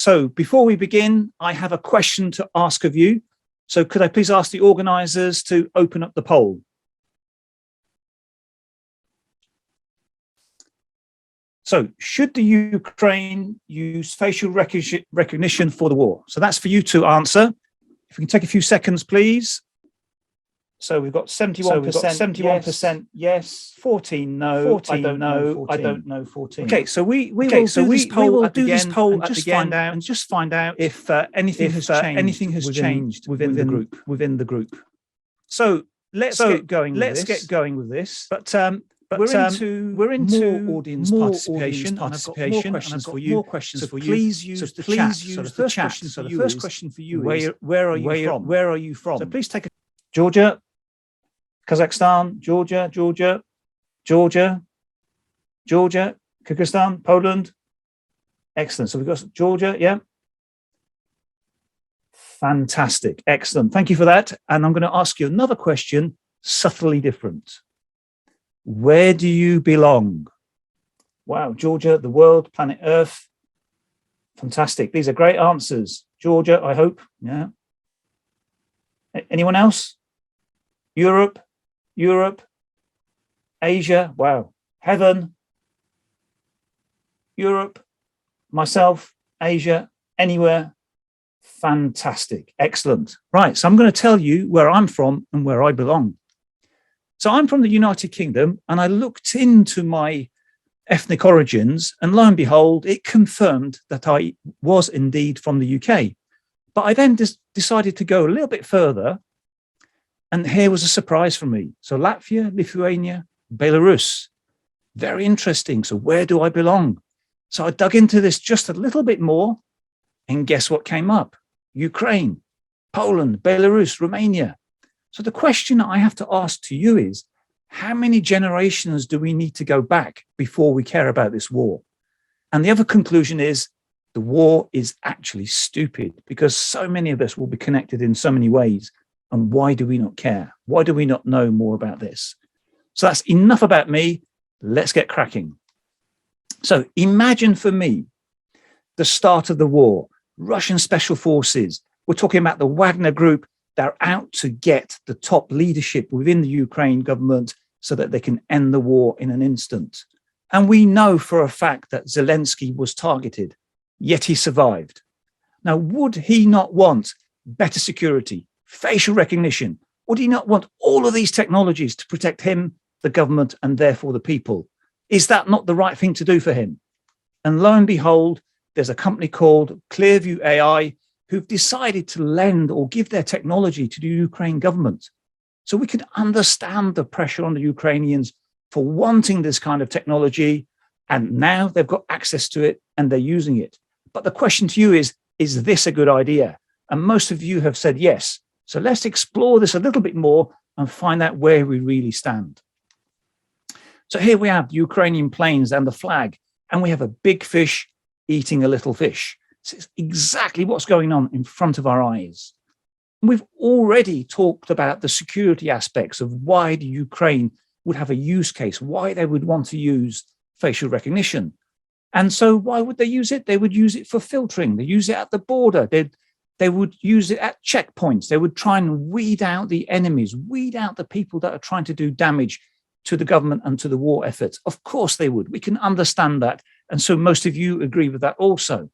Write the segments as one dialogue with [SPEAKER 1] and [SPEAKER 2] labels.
[SPEAKER 1] So before we begin, I have a question to ask of you. So could I please ask the organisers to open up the poll? So should the Ukraine use facial recognition for the war? So that's for you to answer. If we can take a few seconds, please. So we've got 71% yes, 14 no, 14 I don't know, 14. I don't know, 14. Okay, so we will do this poll at the end and just find out if anything has changed within the group. So let's get going with this. But we're into more audience participation, and I've got more questions for you. Please use the chat. So the first question for you is where are you from? So please take a Georgia, Kazakhstan, Georgia, Kyrgyzstan, Poland. Excellent. So we've got Georgia, yeah. Fantastic. Excellent. Thank you for that. And I'm going to ask you another question, subtly different. Where do you belong? Wow, Georgia, the world, planet Earth. Fantastic. These are great answers. Georgia, I hope. Yeah. Anyone else? Europe, Asia, wow, heaven, Europe, myself, Asia, anywhere. Fantastic, excellent. Right, so I'm going to tell you where I'm from and where I belong. So I'm from the United Kingdom, and I looked into my ethnic origins, and lo and behold, it confirmed that I was indeed from the UK. But I then decided to go a little bit further. And here was a surprise for me. So Latvia, Lithuania, Belarus, very interesting. So where do I belong? So I dug into this just a little bit more, and guess what came up? Ukraine, Poland, Belarus, Romania. So the question I have to ask to you is, how many generations do we need to go back before we care about this war? And the other conclusion is, the war is actually stupid, because so many of us will be connected in so many ways. And why do we not care? Why do we not know more about this? So that's enough about me. Let's get cracking. So imagine for me, the start of the war, Russian special forces. We're talking about the Wagner group. They're out to get the top leadership within the Ukraine government so that they can end the war in an instant. And we know for a fact that Zelensky was targeted, yet he survived. Now, would he not want better security, facial recognition? Would he not want all of these technologies to protect him, the government, and therefore the people? Is that not the right thing to do for him? And lo and behold, there's a company called Clearview AI who've decided to lend or give their technology to the Ukraine government. So we can understand the pressure on the Ukrainians for wanting this kind of technology. And now they've got access to it and they're using it. But the question to you is this a good idea? And most of you have said yes. So let's explore this a little bit more and find out where we really stand. So here we have the Ukrainian planes and the flag, and we have a big fish eating a little fish. So it's exactly what's going on in front of our eyes. We've already talked about the security aspects of why the Ukraine would have a use case, why they would want to use facial recognition. And so why would they use it? They would use it for filtering. They use it at the border. They would use it at checkpoints. They would try and weed out the enemies, weed out the people that are trying to do damage to the government and to the war efforts. Of course they would. We can understand that. And so most of you agree with that also.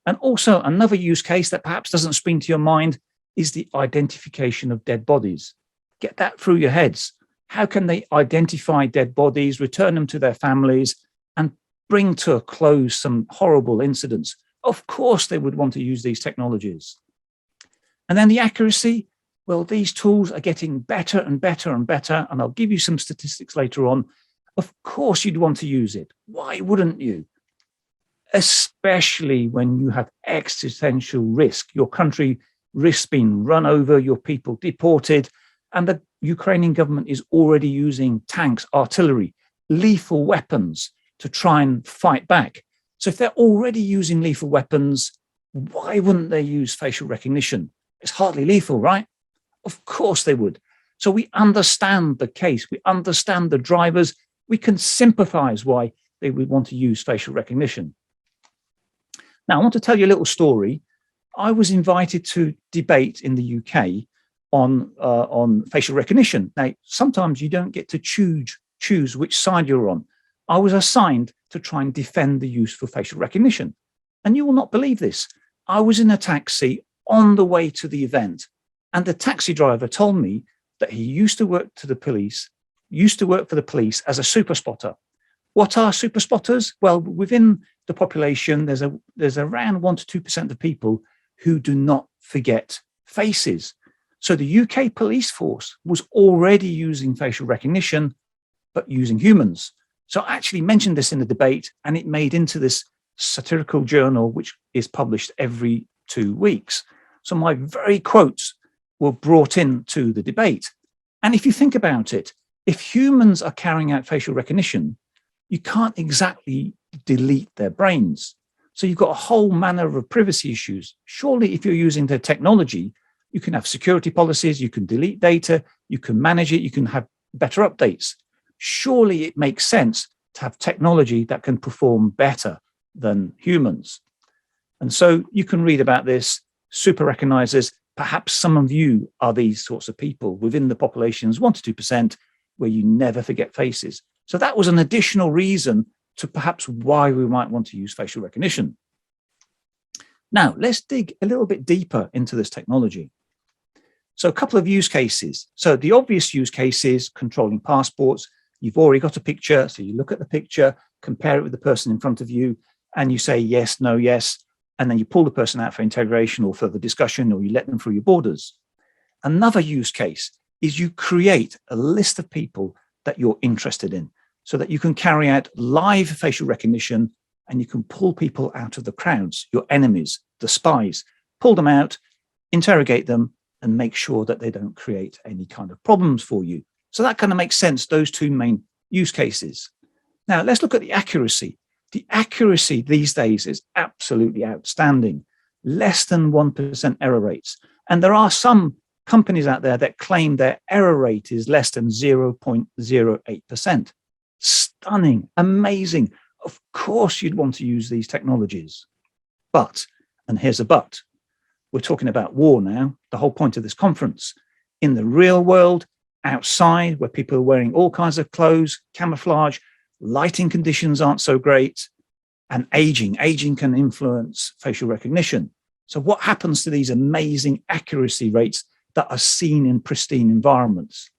[SPEAKER 1] And also another use case that perhaps doesn't spring to your mind is the identification of dead bodies. Get that through your heads. How can they identify dead bodies, return them to their families, and bring to a close some horrible incidents? Of course, they would want to use these technologies. And then the accuracy, well, these tools are getting better and better and better. And I'll give you some statistics later on. Of course, you'd want to use it. Why wouldn't you? Especially when you have existential risk. Your country risks being run over, your people deported, and the Ukrainian government is already using tanks, artillery, lethal weapons to try and fight back. So if they're already using lethal weapons, why wouldn't they use facial recognition? It's hardly lethal, right? Of course they would. So we understand the case. We understand the drivers. We can sympathize why they would want to use facial recognition. Now, I want to tell you a little story. I was invited to debate in the UK on facial recognition. Now, sometimes you don't get to choose which side you're on. I was assigned to try and defend the use for facial recognition. And you will not believe this. I was in a taxi on the way to the event, and the taxi driver told me that he used to work for the police as a super spotter. What are super spotters? Well, within the population, there's around 1 to 2% of people who do not forget faces. So the UK police force was already using facial recognition, but using humans. So I actually mentioned this in the debate, and it made into this satirical journal, which is published every 2 weeks. So my very quotes were brought into the debate. And if you think about it, if humans are carrying out facial recognition, you can't exactly delete their brains. So you've got a whole manner of privacy issues. Surely if you're using the technology, you can have security policies, you can delete data, you can manage it, you can have better updates. Surely it makes sense to have technology that can perform better than humans. And so you can read about this, super recognizers. Perhaps some of you are these sorts of people within the population's 1 to 2% where you never forget faces. So that was an additional reason to perhaps why we might want to use facial recognition. Now, let's dig a little bit deeper into this technology. So a couple of use cases. So the obvious use case is controlling passports. You've already got a picture, so you look at the picture, compare it with the person in front of you, and you say yes, no, yes, and then you pull the person out for interrogation or further discussion, or you let them through your borders. Another use case is you create a list of people that you're interested in so that you can carry out live facial recognition and you can pull people out of the crowds, your enemies, the spies, pull them out, interrogate them, and make sure that they don't create any kind of problems for you. So that kind of makes sense, those two main use cases. Now, let's look at the accuracy. The accuracy these days is absolutely outstanding, less than 1% error rates. And there are some companies out there that claim their error rate is less than 0.08%. Stunning, amazing. Of course, you'd want to use these technologies. But, and here's a but, we're talking about war now, the whole point of this conference. In the real world, outside, where people are wearing all kinds of clothes, camouflage, lighting conditions aren't so great, and aging can influence facial recognition. So what happens to these amazing accuracy rates that are seen in pristine environments?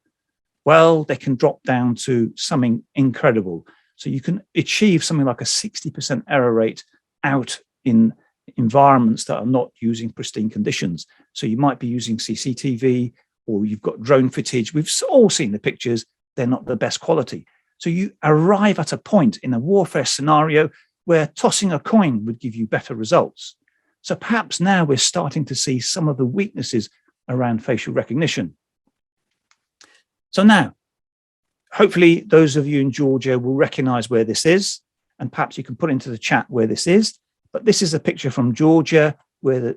[SPEAKER 1] Well, they can drop down to something incredible. So you can achieve something like a 60% error rate out in environments that are not using pristine conditions. So you might be using CCTV, or you've got drone footage. We've all seen the pictures. They're not the best quality. So you arrive at a point in a warfare scenario where tossing a coin would give you better results. So perhaps now we're starting to see some of the weaknesses around facial recognition. So now, hopefully those of you in Georgia will recognize where this is, and perhaps you can put into the chat where this is. But this is a picture from Georgia where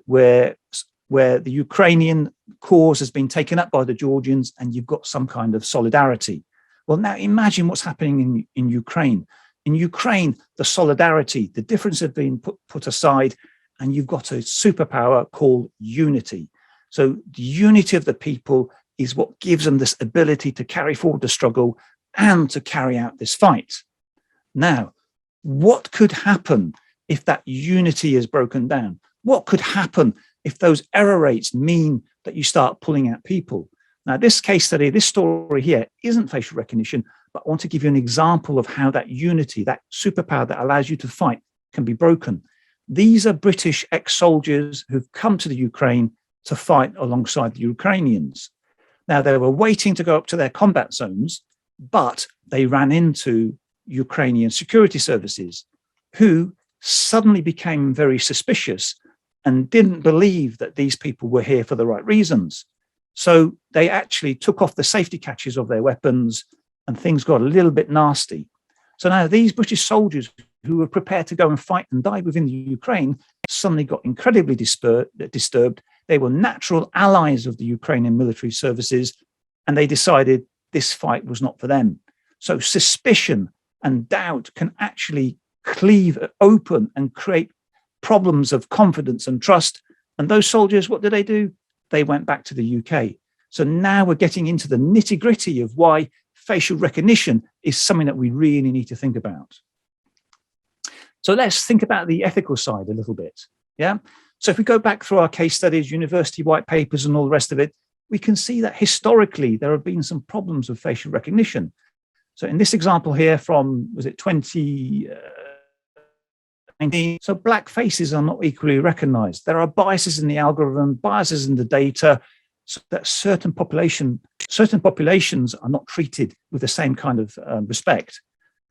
[SPEAKER 1] the Ukrainian cause has been taken up by the Georgians, and you've got some kind of solidarity. Well, now imagine what's happening in Ukraine. In Ukraine, the solidarity, the difference have been put aside, and you've got a superpower called unity. So the unity of the people is what gives them this ability to carry forward the struggle and to carry out this fight. Now, what could happen if that unity is broken down? What could happen if those error rates mean that you start pulling out people? Now, this case study, this story here isn't facial recognition, but I want to give you an example of how that unity, that superpower that allows you to fight, can be broken. These are British ex-soldiers who've come to the Ukraine to fight alongside the Ukrainians. Now, they were waiting to go up to their combat zones, but they ran into Ukrainian security services who suddenly became very suspicious and didn't believe that these people were here for the right reasons. So they actually took off the safety catches of their weapons, and things got a little bit nasty. So now these British soldiers who were prepared to go and fight and die within the Ukraine suddenly got incredibly disturbed. They were natural allies of the Ukrainian military services, and they decided this fight was not for them. So suspicion and doubt can actually cleave open and create problems of confidence and trust. And those soldiers, what did they do? They went back to the UK. So now we're getting into the nitty-gritty of why facial recognition is something that we really need to think about. So let's think about the ethical side a little bit. Yeah. So if we go back through our case studies, university white papers and all the rest of it, we can see that historically there have been some problems with facial recognition. So in this example here from, was it 2019? So black faces are not equally recognized. There are biases in the algorithm, biases in the data, so that certain populations are not treated with the same kind of respect.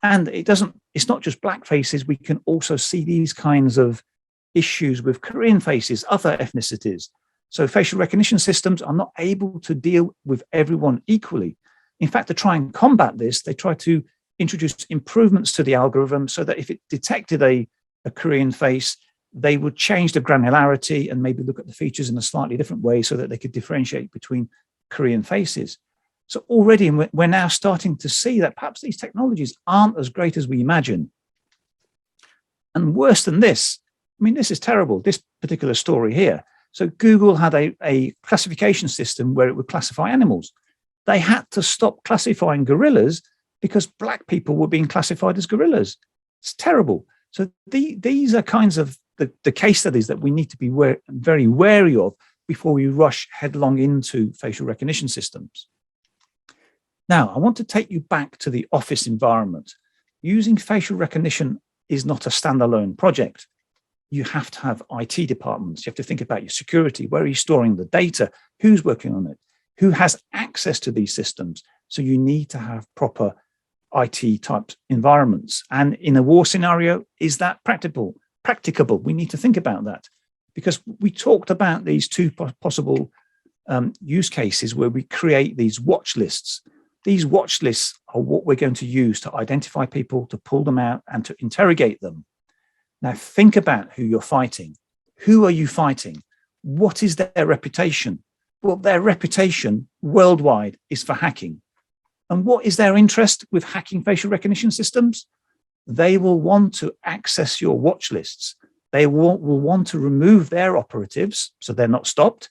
[SPEAKER 1] And it's not just black faces. We can also see these kinds of issues with Korean faces, other ethnicities. So facial recognition systems are not able to deal with everyone equally. In fact, to try and combat this, they try to introduce improvements to the algorithm so that if it detected a Korean face, they would change the granularity and maybe look at the features in a slightly different way so that they could differentiate between Korean faces. So already we're now starting to see that perhaps these technologies aren't as great as we imagine. And worse than this, I mean, this is terrible, this particular story here. So Google had a classification system where it would classify animals. They had to stop classifying gorillas because black people were being classified as gorillas. It's terrible. So these are kinds of the case studies that we need to be very wary of before we rush headlong into facial recognition systems. Now, I want to take you back to the office environment. Using facial recognition is not a standalone project. You have to have IT departments. You have to think about your security. Where are you storing the data? Who's working on it? Who has access to these systems? So you need to have proper IT type environments. And in a war scenario, is that practicable? We need to think about that, because we talked about these two possible use cases where we create these watch lists. These watch lists are what we're going to use to identify people, to pull them out and to interrogate them. Now think about who you're fighting. Who are you fighting? What is their reputation? Well, their reputation worldwide is for hacking. And what is their interest with hacking facial recognition systems? They will want to access your watch lists. They will want to remove their operatives so they're not stopped.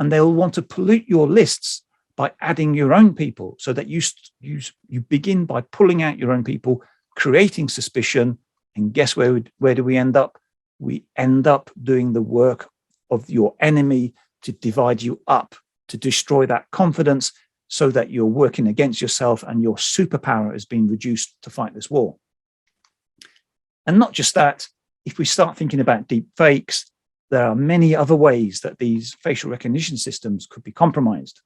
[SPEAKER 1] And they will want to pollute your lists by adding your own people so that you begin by pulling out your own people, creating suspicion. And guess where do we end up? We end up doing the work of your enemy to divide you up, to destroy that confidence so that you're working against yourself and your superpower has been reduced to fight this war. And not just that, if we start thinking about deep fakes, there are many other ways that these facial recognition systems could be compromised.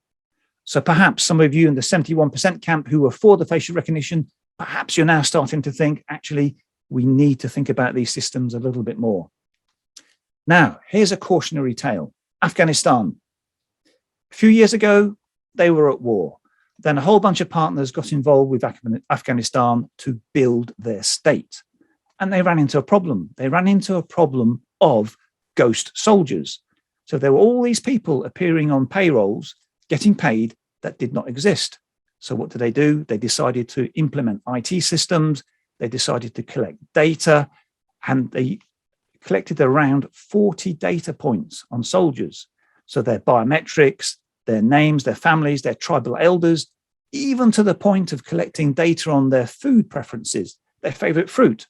[SPEAKER 1] So perhaps some of you in the 71% camp who are for the facial recognition, perhaps you're now starting to think, actually, we need to think about these systems a little bit more. Now, here's a cautionary tale. Afghanistan. A few years ago, they were at war. Then a whole bunch of partners got involved with Afghanistan to build their state. And they ran into a problem. They ran into a problem of ghost soldiers. So there were all these people appearing on payrolls, getting paid that did not exist. So what did? They decided to implement IT systems. They decided to collect data, and they collected around 40 data points on soldiers. So their biometrics, their names, their families, their tribal elders, even to the point of collecting data on their food preferences, their favorite fruit.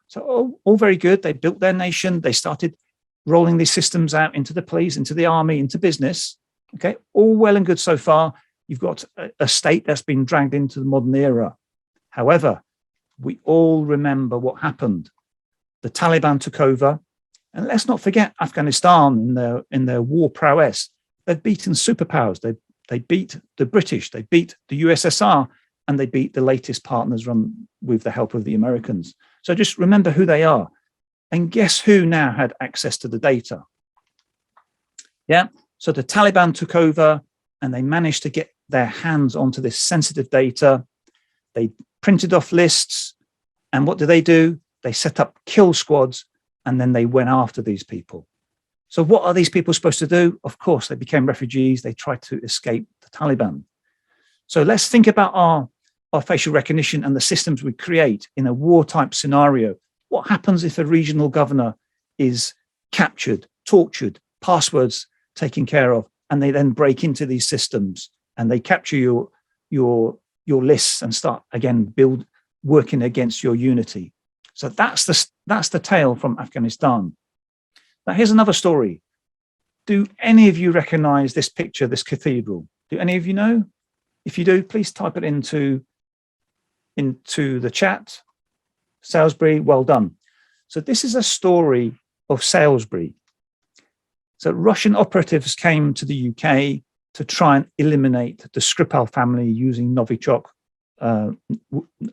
[SPEAKER 1] So all very good. They built their nation. They started rolling these systems out into the police, into the army, into business. Okay, all well and good so far. You've got a state that's been dragged into the modern era. However, we all remember what happened. The Taliban took over, and let's not forget Afghanistan in their war prowess. They've beaten superpowers. They beat the British, they beat the USSR, and they beat the latest partners run with the help of the Americans. So just remember who they are. And guess who now had access to the data? Yeah, so the Taliban took over and they managed to get their hands onto this sensitive data. They printed off lists. And what do? They set up kill squads, and then they went after these people. So what are these people supposed to do? Of course, they became refugees. They tried to escape the Taliban. So let's think about our facial recognition and the systems we create in a war type scenario. What happens if a regional governor is captured, tortured, passwords taken care of, and they then break into these systems and they capture your lists and start again working against your unity. So that's the tale from Afghanistan. Now here's another story. Do any of you recognize this picture, this cathedral? Do any of you know? If you do, please type it into the chat. Salisbury, well done. So this is a story of Salisbury. So Russian operatives came to the UK to try and eliminate the Skripal family using Novichok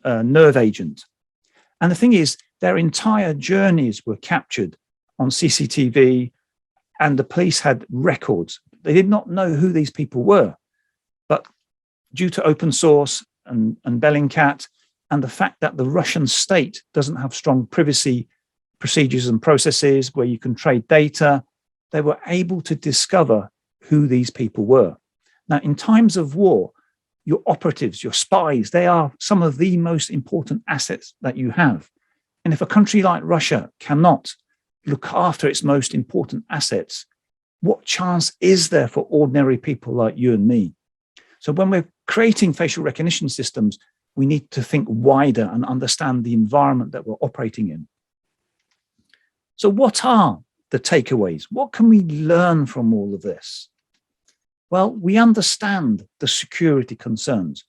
[SPEAKER 1] nerve agent. And the thing is, their entire journeys were captured on CCTV, and the police had records. They did not know who these people were, but due to open source and Bellingcat, and the fact that the Russian state doesn't have strong privacy procedures and processes where you can trade data, they were able to discover who these people were. Now, in times of war, your operatives, your spies, they are some of the most important assets that you have. And if a country like Russia cannot look after its most important assets, what chance is there for ordinary people like you and me? So when we're creating facial recognition systems, we need to think wider and understand the environment that we're operating in. So what are the takeaways? What can we learn from all of this? Well, we understand the security concerns.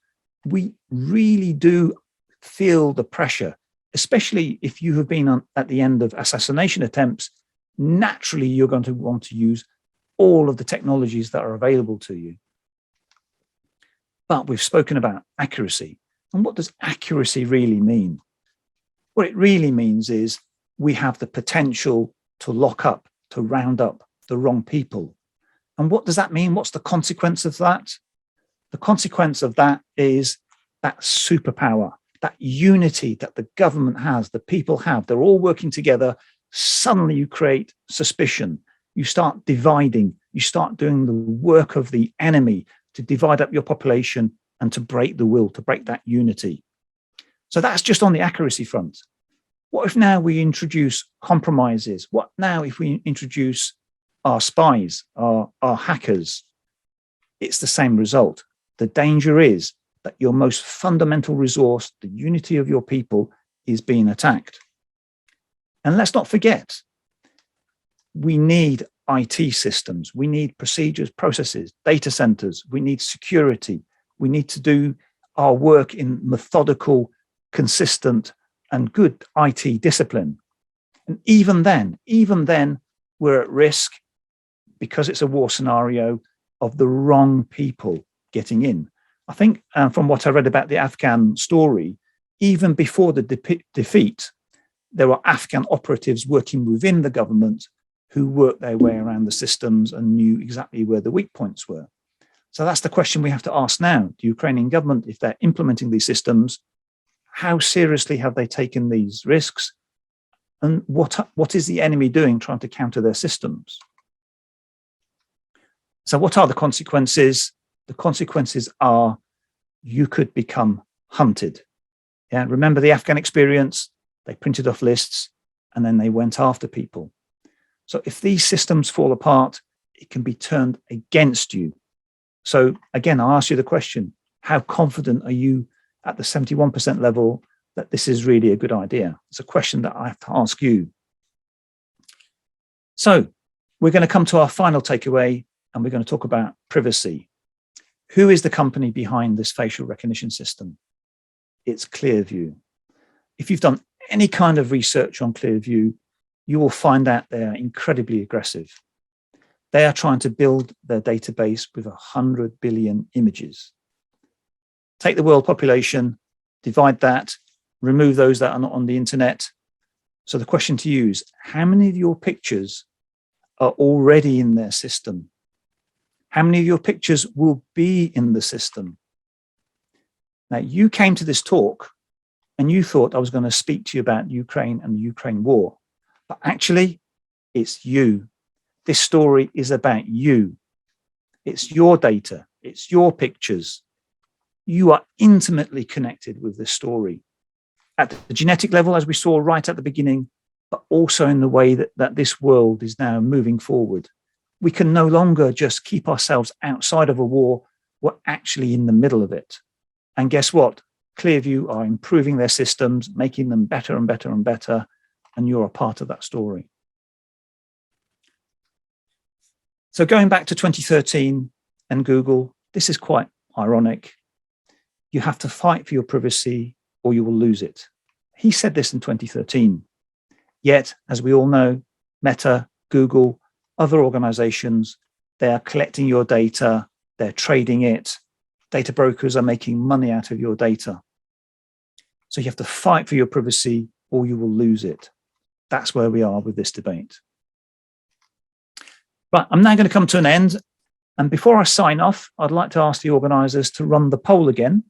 [SPEAKER 1] We really do feel the pressure, especially if you have been at the end of assassination attempts. Naturally, you're going to want to use all of the technologies that are available to you. But we've spoken about accuracy. And what does accuracy really mean? What it really means is we have the potential to lock up, to round up the wrong people. And what does that mean? What's the consequence of that? The consequence of that is that superpower, that unity that the government has, the people have, they're all working together. Suddenly you create suspicion. You start dividing. You start doing the work of the enemy to divide up your population and to break the will, to break that unity. So that's just on the accuracy front. What if now we introduce compromises? What now if we introduce our spies, our hackers? It's the same result. The danger is that your most fundamental resource, the unity of your people, is being attacked. And let's not forget, we need IT systems, we need procedures, processes, data centers, we need security, we need to do our work in methodical, consistent, and good IT discipline. And even then, we're at risk, because it's a war scenario, of the wrong people getting in. I think from what I read about the Afghan story, even before the defeat, there were Afghan operatives working within the government who worked their way around the systems and knew exactly where the weak points were. So that's the question we have to ask now. The Ukrainian government, if they're implementing these systems, how seriously have they taken these risks? And what is the enemy doing trying to counter their systems? So what are the consequences? The consequences are you could become hunted. Yeah, remember the Afghan experience? They printed off lists and then they went after people. So if these systems fall apart, it can be turned against you. So again, I'll ask you the question, how confident are you at the 71% level that this is really a good idea? It's a question that I have to ask you. So we're going to come to our final takeaway, and we're going to talk about privacy. Who is the company behind this facial recognition system? It's Clearview. If you've done any kind of research on Clearview, you will find out they are incredibly aggressive. They are trying to build their database with 100 billion images. Take the world population, divide that, remove those that are not on the internet. So the question to you is, how many of your pictures are already in their system? How many of your pictures will be in the system? Now, you came to this talk and you thought I was going to speak to you about Ukraine and the Ukraine war, but actually it's you. This story is about you. It's your data. It's your pictures. You are intimately connected with this story. At the genetic level, as we saw right at the beginning, but also in the way that this world is now moving forward. We can no longer just keep ourselves outside of a war. We're actually in the middle of it. And guess what? Clearview are improving their systems, making them better and better and better, and you're a part of that story. So going back to 2013 and Google, this is quite ironic. You have to fight for your privacy or you will lose it. He said this in 2013. Yet, as we all know, Meta, Google, other organizations, they are collecting your data, they're trading it. Data brokers are making money out of your data. So you have to fight for your privacy or you will lose it. That's where we are with this debate. Right, I'm now going to come to an end. And before I sign off, I'd like to ask the organizers to run the poll again.